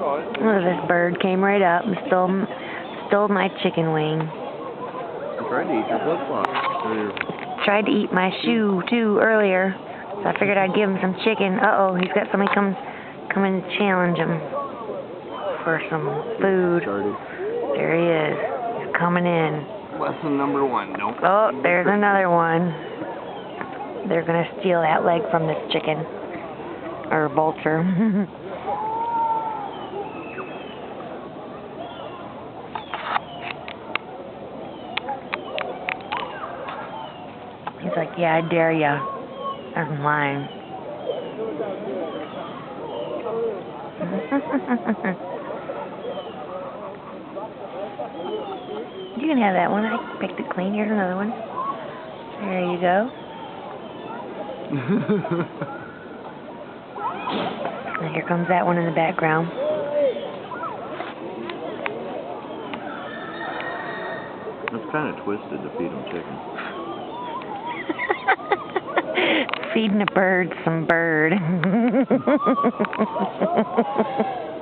Oh, this bird came right up and stole my chicken wing. I tried to eat your flip-flop. Tried to eat my shoe, too, earlier. So I figured I'd give him some chicken. Uh-oh, he's got somebody coming to challenge him for some food. There he is. He's coming in. Lesson number 1, nope. Oh, there's another one. They're going to steal that leg from this chicken. Or vulture. He's like, yeah, I dare ya. That's mine. You can have that one. I picked it clean. Here's another one. There you go. And here comes that one in the background. It's kind of twisted to feed them chicken. Feeding a bird some bird.